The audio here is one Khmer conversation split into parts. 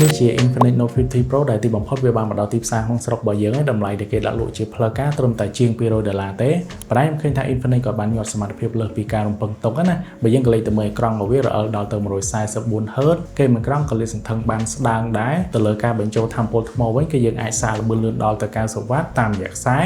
នេះជា Infinix Note 50 Pro ដែលទីបំផុតវាបានមកដល់ទីផ្សារក្នុងស្រុករបស់យើងហើយតម្លៃដែលគេដាក់លក់ជាផ្លូវការត្រឹមតែជាង$200ទេប៉ុន្តែខ្ញុំឃើញថា Infinix ក៏បានញាត់សមត្ថភាពលើសពីការរំពឹងទុកណាបើយើងក៏លេខទៅមើលអេក្រង់របស់វារអិលដល់ទៅ 144Hz គេមិនក្រង់ក៏លាតសន្ធឹងបានស្ដើងដែរទៅលើការបញ្ចូលថាមពលថ្មវិញគឺយើងអាចសារល្បឿនលឿនដល់ទៅ 90W តាមរយៈខ្សែ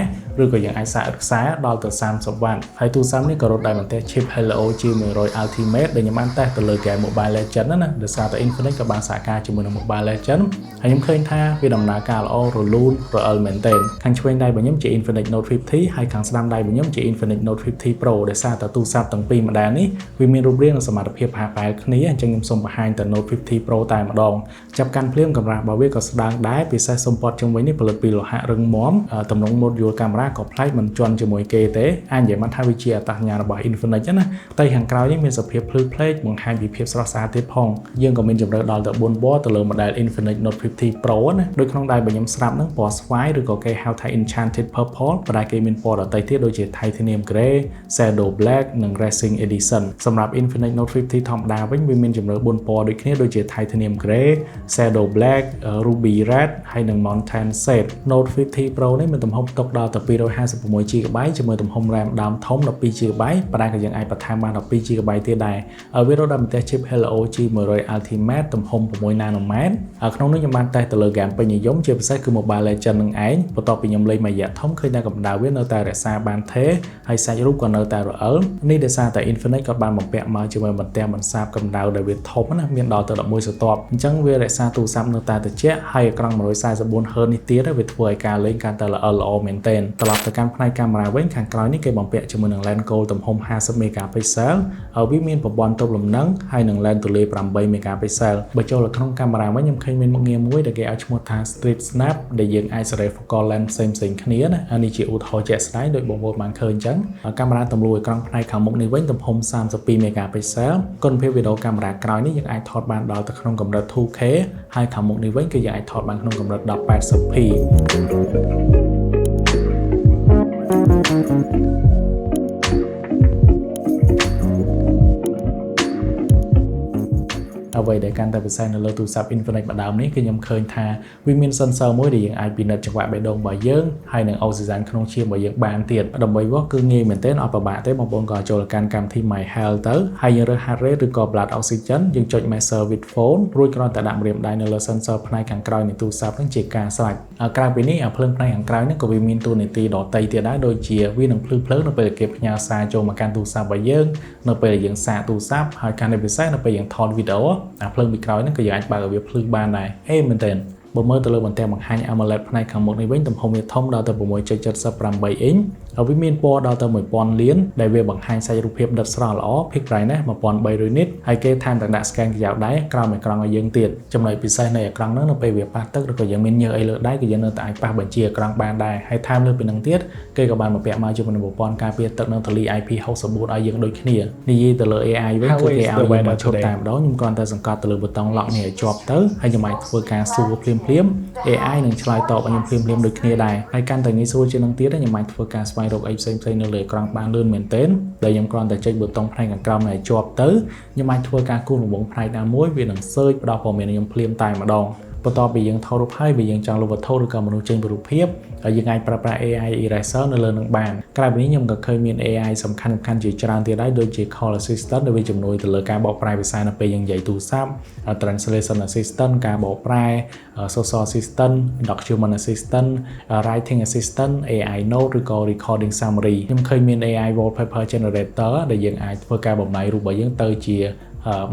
ឬក៏យើងអាចសារឥតខ្សែដល់ទៅ 30W ហើយទូរស័ព្ទនេះក៏រត់ដោយបន្ទះ chip Helio G100 Ultimate ដែលខ្ញុំបានតេស្តទៅលើ game Mobile Legends ណាដោយសារតែ Infinix ក៏បានសហការជាមួយនឹង Mobile Legends ហើយខ្ញុំឃើញថាវាដំណើរការល្អរលូនរអិលមែនទែនខាងឆ្វេងដៃរបស់ខ្ញុំជា Infinix Note 50ហើយខាងស្ដាំដៃរបស់ខ្ញុំជា Infinix Note 50 Pro ដែលសារតែទូរស័ព្ទទាំងពីរម៉ូដែលនេះវាមានរូបរាងនិងសមត្ថភាពហាក់បែបគ្នាអញ្ចឹងខ្ញុំសូមបង្ហាញតែ Note 50 Pro តែម្ដងចាប់កាន់ភ្លាមកាមេរ៉ារបស់វាក៏ស្ដើងដែរពិសេសសំពត់ជុំវិញនេះផលិតពីលោហៈរឹងមាំទំនង Module កាមេរ៉ាក៏ប្លែកមិនជាន់ជាមួយគេទេអាចនិយាយមកថាវាជាអត្តសញ្ញាណរបស់ Infinix ណាផ្ទៃខាងក្រោយនេះមានសភាពភ្លឺផ្លេកបង្ហាញពីភាពស្រស់ស្អាតទៀតផងយើងក៏មានជម្រើសដល់ទៅ4ពណ៌ទៅលើ model Infinix Note 50 Pro ណាដូចក្នុងដៃរបស់ខ្ញុំស្រាប់ហ្នឹងពណ៌ស្វាយឬក៏គេហៅថា Enchanted Purple ប៉ុន្តែគេមានពណ៌ដទៃទៀតដូចជា Titanium Grey Shadow Black និង Racing Edition សម្រាប់ Infinix Note 50 ធម្មតាវិញវាមានជម្រើស4ពណ៌ដូចគ្នាដូចជា Titanium Grey Shadow Black Ruby Red ហើយនិង Mountain Shade Note 50 Pro នេះមានទំហំផ្ទុកដល់ទៅ 256GB ជាមួយទំហំ RAM ដើមធំ 12GB ប៉ុន្តែក៏យើងអាចបន្ថែមបាន 12GB ទៀតដែរវារត់ដោយបន្ទះ chip Helio G100 Ultimate ទំហំ 6 nanometer ក្នុងនេះខ្ញុំបានតេស្តទៅលើ game ពេញនិយមជាពិសេសគឺ Mobile Legends នឹងឯងបន្ទាប់ពីខ្ញុំលេងមួយរយៈធំឃើញថាកម្ដៅវានៅតែរក្សាបានថេរហើយសាច់រូបក៏នៅតែរអិលនេះដោយសារតែ Infinix ក៏បានបំពាក់មកជាមួយបន្ទះបន្សាបកម្ដៅដែលវាធំណាមានដល់ទៅ11ស្រទាប់អញ្ចឹងវារក្សាទូរស័ព្ទនៅតែត្រជាក់ហើយអេក្រង់ 144Hz នេះទៀតវាធ្វើឲ្យការលេងកាន់តែល្អមែនទែនត្រឡប់ទៅកាន់ផ្នែកកាមេរ៉ាវិញខាងក្រោយនេះគេបំពាក់ជាមួយនឹង lens gold ទំហំ 50 megapixel វាមានប្រព័ន្ធទប់លំនឹងហើយនឹង lens ទូលាយ 8 megapixel បើចូលទៅក្នុងកាមេរ៉ាវិញខ្ញុំឃើញមានមុខងារមួយដែលគេឲ្យឈ្មោះថា Street Snap ដែលយើងអាចសេរី focal lens ផ្សេងៗគ្នាណានេះជាឧទាហរណ៍ជាក់ស្ដែងដោយបងប្អូនបានឃើញអញ្ចឹងកាមេរ៉ាទម្លុះអេក្រង់ផ្នែកខាងមុខនេះវិញទំហំ 32 megapixel គុណភាពវីដេអូកាមេរ៉ាក្រោយនេះយើងអាចថតបានដល់ទៅក្នុងកម្រិត 2K ហើយខាងមុខនេះវិញគឺយើងអាចថតបានក្នុងកម្រិត 1080pអ្វីដែលកាន់តែពិសេសនៅលើទូរស័ព្ទ Infinix ម្ដងនេះគឺខ្ញុំឃើញថាវាមាន sensor មួយដែលយើងអាចពិនិត្យចង្វាក់បេះដូងរបស់យើងហើយនឹង oxygen ក្នុងឈាមរបស់យើងបានទៀតដើម្បីវាស់គឺងាយមែនទែនអត់ពិបាកទេបងប្អូនក៏ចូលកាន់កម្មវិធី My Health ទៅហើយយើងរើស heart rate ឬក៏ blood oxygen យើងចុច measure with phone រួចគ្រាន់តែដាក់ម្រាមដៃនៅលើ sensor ផ្នែកខាងក្រោយនៃទូរស័ព្ទនឹងជាការស្រេចក្រៅពីនេះភ្លើងផ្នែកខាងក្រោយនេះក៏វាមានតួនាទីដទៃទៀតដែរដូចជាវានឹងភ្លឺភ្លើងនៅពេលគេផ្ញើសារចូលមកកាន់ទូរស័ព្ទរបស់យើងនៅពេលយើងសាកទូរស័ព្ទហើយកាន់តែពិសេសនៅពេលយើងថតវីដេអូភ្លើងពីក្រោយហ្នឹងក៏យើងអាចបើកឲ្យវាភ្លឺបានដែរមែនទែនបើមើលទៅលើបន្ទះបង្ហាញ AMOLED ផ្នែកខាងមុខនេះវិញទំហំវាធំដល់ទៅ 6.78 អ៊ីនវាមានពណ៌ដល់ទៅ 1000 លានដែលវាបង្ហាញសាច់រូបភាពដិតស្រស់ល្អ Peak brightness 1300 nit ហើយគេថែមទាំងដាក់ scan ក្រៅដៃក្រោមអេក្រង់ឲ្យយើងទៀតចំណុចពិសេសនៃអេក្រង់ហ្នឹងនៅពេលវាប៉ះទឹកឬក៏យើងមានញើសអីលើដៃគឺយើងនៅតែអាចប៉ះបញ្ជាអេក្រង់បានដែរហើយថែមលើពីហ្នឹងទៀតគេក៏បានបំពាក់មកជាមួយនឹងប្រព័ន្ធការពារទឹកនិងធូលី IP64 ឲ្យយើងដូចគ្នានិយាយទៅលើ AI វិញគឺគេឲ្យយើងមកឈប់តែម្ដងខ្ញុំគ្រាន់តែសង្កត់ទៅលើប៊ូតុង lock នេះឲ្យជាប់ទៅហើយខ្ញុំអាចធ្វើការសួរភ្លាម AI នឹងឆ្លើយតបឲ្យខ្ញុំភ្លាមដូចគ្នាដែរហើយកាន់តែងាយស្រួលជាងនឹងទៀតខ្ញុំអាចធ្វើការស្វែងរកអីផ្សេងៗនៅលើអេក្រង់បានលឿនមែនទែនដែលខ្ញុំគ្រាន់តែចុចប៊ូតុងផ្នែកខាងក្រោមនេះជាប់ទៅខ្ញុំអាចធ្វើការគូសរង្វង់ផ្នែកណាមួយវានឹង search ផ្ដល់ព័ត៌មានខ្ញុំភ្លាមតែម្ដងបន្ទាប់ពីយើងថតរូបហើយវាយើងចង់លុបវត្ថុឬក៏មនុស្សចេញពីរូបភាពហើយយើងអាចប្រើប្រាស់ AI Eraser នៅលើនឹងបានក្រៅពីនេះខ្ញុំក៏ឃើញមាន AI សំខាន់ជាច្រើនទៀតដែរដូចជា Call Assistant ដែលវាជំនួយទៅលើការបកប្រែភាសានៅពេលយើងនិយាយទូរស័ព្ទ Translation Assistant ការបកប្រែ Social Assistant Document Assistant Writing Assistant AI Note ឬក៏ Recording Summary ខ្ញុំឃើញមាន AI Wallpaper Generator ដែលយើងអាចធ្វើការបំនៃរូបរបស់យើងទៅជា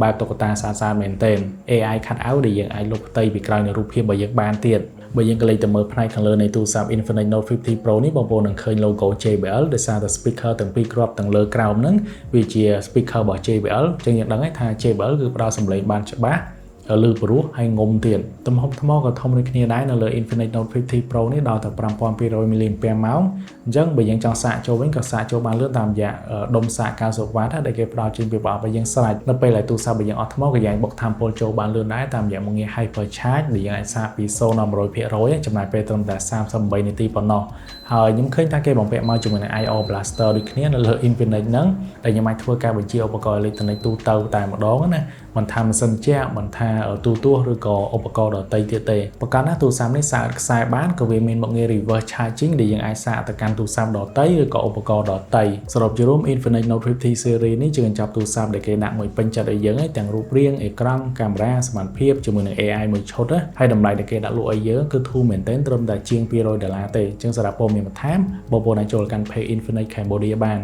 បែបតុក្កតាសាមែនទែន AI cut out ដែលយើងអាចលុបផ្ទៃពីក្រោយនៃរូបភាពរបស់យើងបានទៀតបើយើងក៏លេចទៅមើលផ្នែកខាងលើនៃទូរស័ព្ទ Infinix Note 50 Pro នេះបងប្អូននឹងឃើញ logo JBL ដោយសារតែ speaker ទាំងពីរគ្រាប់ទាំងលើក្រោមហ្នឹងវាជា speaker របស់ JBL ចឹងយើងដឹងហើយថា JBL គឺផ្ដល់សំឡេងបានច្បាស់លើព្រោះហើយងុំទៀតទំហំថ្មក៏ធំដូចគ្នាដែរនៅលើ Infinix Note 50 Pro នេះដល់ទៅ 5200 mAh អញ្ចឹងបើយើងចង់សាកចូលវិញក៏សាកចូលបានលឿនតាមរយៈដុំសាក 90W ដែលគេផ្ដល់ចេញពីប្រអប់ឲ្យយើងស្រេចនៅពេលដែលទូរស័ព្ទរបស់យើងអត់ថ្មក៏យើងបុកថាមពលចូលបានលឿនដែរតាមរយៈមុខងារ Hyper Charge ដែលយើងអាចសាកពី 0 ដល់ 100% ចំណាយពេលត្រឹមតែ38នាទីប៉ុណ្ណោះហើយខ្ញុំឃើញថាគេបំពាក់មកជាមួយនឹង IO Blaster ដូចគ្នានៅលើ Infinix ហ្នឹងដែលខ្ញុំអាចធ្វើការបញ្ជាឧបករណ៍អេឡិចត្រូនិកទូទៅតែម្ដងណា មិនថាម៉ាស៊ីនជែកមិនថាទូទស្សន៍ឬក៏ឧបករណ៍ដទៃទៀតទេប្រកាសណាទូរស័ព្ទនេះសាកខ្សែបានក៏វាមានមុខងារ reverse charging ដែលយើងអាចសាកទៅកាន់ទូរស័ព្ទដទៃឬក៏ឧបករណ៍ដទៃសរុបជារួម Infinix Note 50 Series នេះជាកញ្ចប់ទូរស័ព្ទដែលគេដាក់មួយពេញចិត្តឲ្យយើងហើយទាំងរូបរាងអេក្រង់កាមេរ៉ាសមត្ថភាពជាមួយនឹង AI មួយឈុតហើយតម្លៃដែលគេដាក់លក់ឲ្យយើងគឺធូរមែនទែនត្រឹមតែជាង$200ទេអញ្ចឹងសម្រាប់ព័ត៌មានបន្ថែមបងប្អូនអាចចូលកាន់ Page Infinix Cambodia បាន